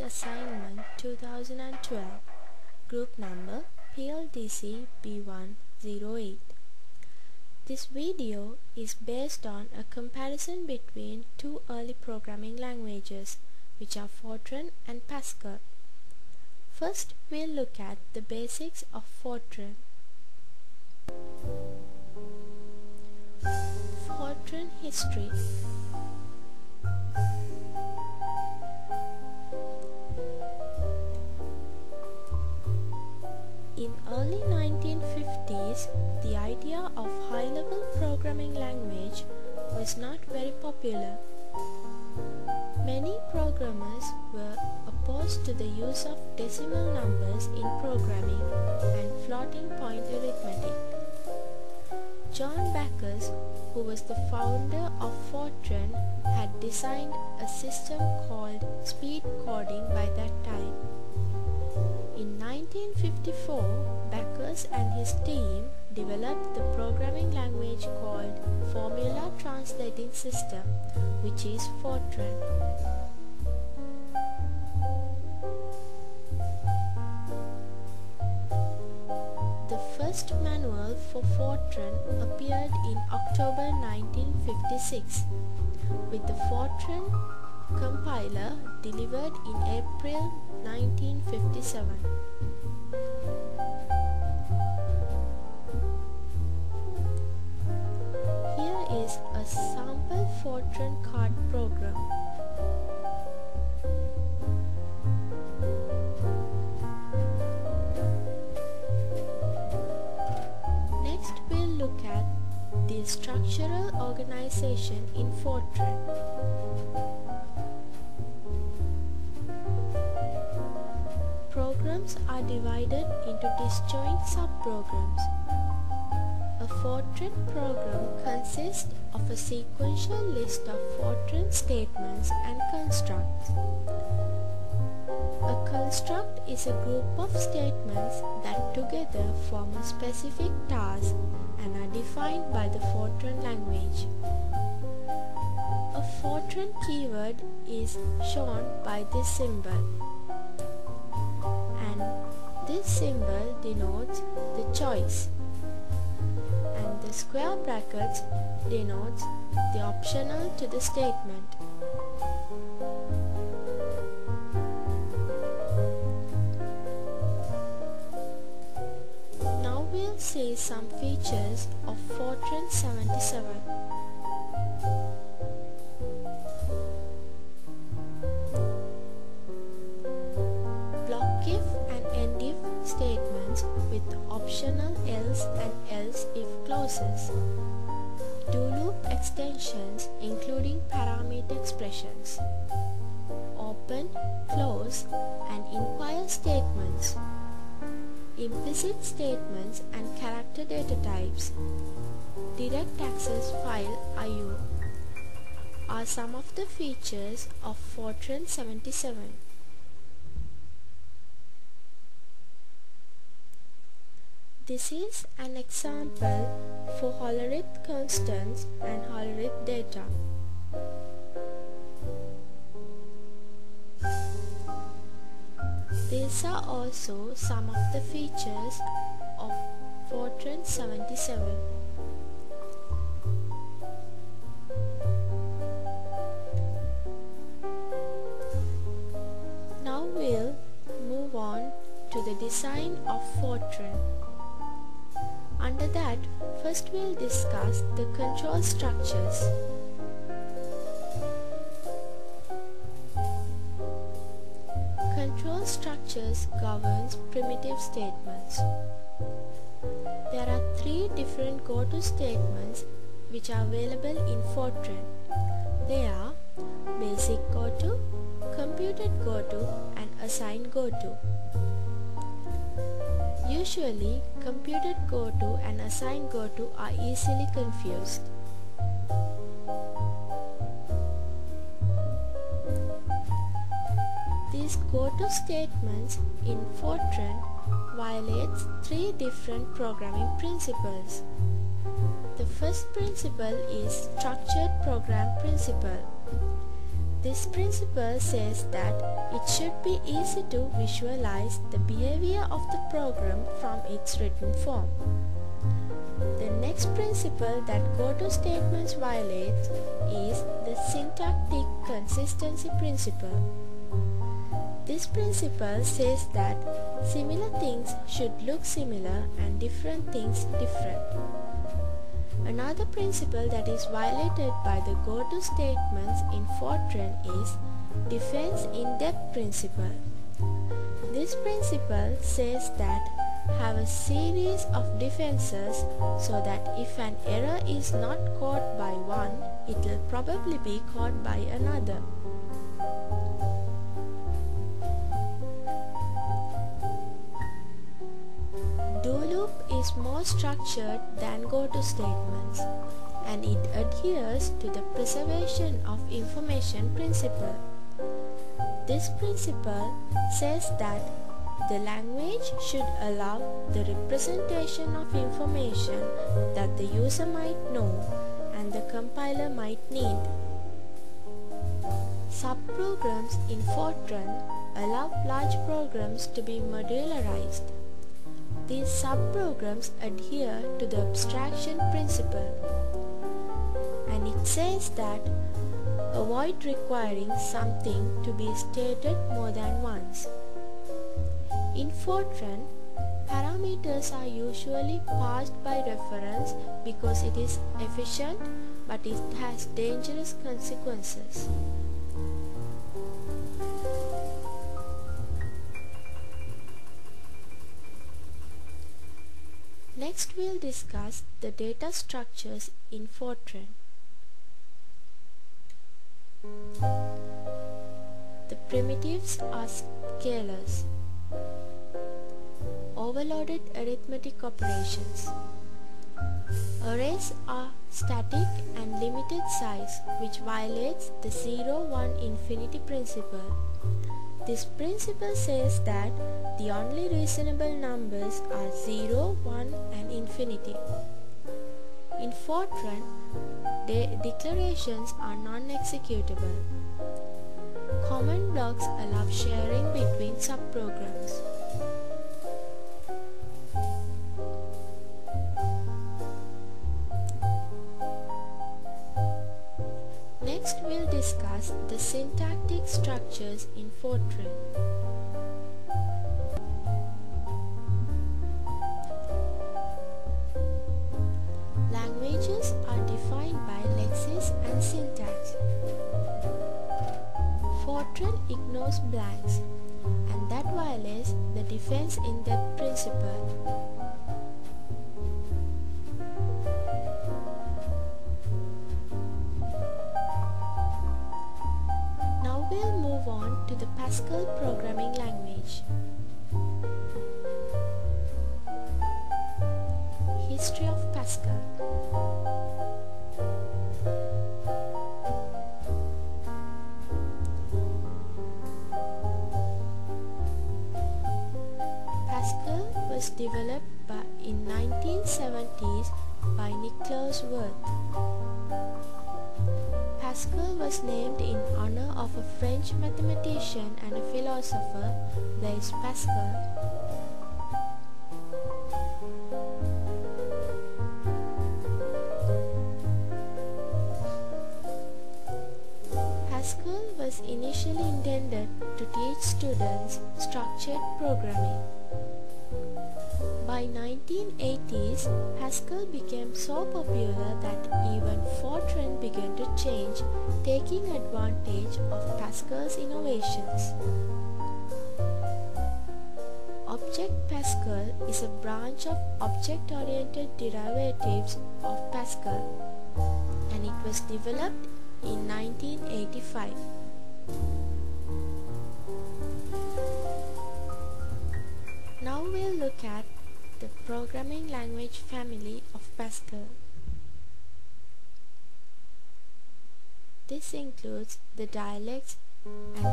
Assignment 2012, Group Number PLDC B108. This video is based on a comparison between two early programming languages, which are FORTRAN and Pascal. First, we'll look at the basics of FORTRAN. FORTRAN history. In early 1950s, the idea of high-level programming language was not very popular. Many programmers were opposed to the use of decimal numbers in programming and floating point arithmetic. John Backus, who was the founder of FORTRAN, had designed a system called speed coding by that time. In 1954, Backus and his team developed the programming language called Formula Translating System, which is FORTRAN. The first manual for FORTRAN appeared in October 1956, with the FORTRAN compiler delivered in April 1957. Here is a sample FORTRAN card program. Next, we'll look at the structural organization in FORTRAN. Programs are divided into disjoint subprograms. A FORTRAN program consists of a sequential list of FORTRAN statements and constructs. A construct is a group of statements that together form a specific task and are defined by the FORTRAN language. A FORTRAN keyword is shown by this symbol. This symbol denotes the choice, and the square brackets denotes the optional to the statement. Now we'll see some features of FORTRAN 77. Statements with optional else and else if clauses. Do loop extensions including parameter expressions. Open, close and inquire statements. Implicit statements and character data types. Direct access file I/O are some of the features of FORTRAN 77. This is an example for Hollerith constants and Hollerith data. These are also some of the features of FORTRAN 77. Now we'll move on to the design of FORTRAN. Under that, first we'll discuss the control structures. Control structures governs primitive statements. There are three different goto statements which are available in FORTRAN. They are basic goto, computed goto and assigned goto. Usually, computed goto and assigned goto are easily confused. These goto statements in FORTRAN violates three different programming principles. The first principle is structured program principle. This principle says that it should be easy to visualize the behavior of the program from its written form. The next principle that goto statements violates is the syntactic consistency principle. This principle says that similar things should look similar and different things different. Another principle that is violated by the goto statements in FORTRAN is defense in depth principle. This principle says that have a series of defenses so that if an error is not caught by one, it will probably be caught by another. Do loop is more structured than goto statements, and it adheres to the preservation of information principle. This principle says that the language should allow the representation of information that the user might know and the compiler might need. Subprograms in FORTRAN allow large programs to be modularized. These subprograms adhere to the abstraction principle, and it says that avoid requiring something to be stated more than once. In FORTRAN, parameters are usually passed by reference because it is efficient, but it has dangerous consequences. Next we'll discuss the data structures in FORTRAN. The primitives are scalars, overloaded arithmetic operations. Arrays are static and limited size, which violates the 0-1 infinity principle. This principle says that the only reasonable numbers are 0, 1 and infinity. In FORTRAN, declarations are non-executable. Common blocks allow sharing between subprograms. Next we'll discuss the syntactic structures in FORTRAN. Languages are defined by lexis and syntax. FORTRAN ignores blanks, and that violates the defense in depth principle. Now we'll move on to the Pascal programming language. History of Pascal. Pascal was developed in 1970s by Nicholas Wirth. Pascal was named in honor of a French mathematician and a philosopher, Blaise Pascal. Pascal was initially intended to teach students structured programming. By 1980s, Pascal became so popular that even FORTRAN began to change, taking advantage of Pascal's innovations. Object Pascal is a branch of object-oriented derivatives of Pascal, and it was developed in 1985. Now we'll look at the programming language family of Pascal. This includes the dialects and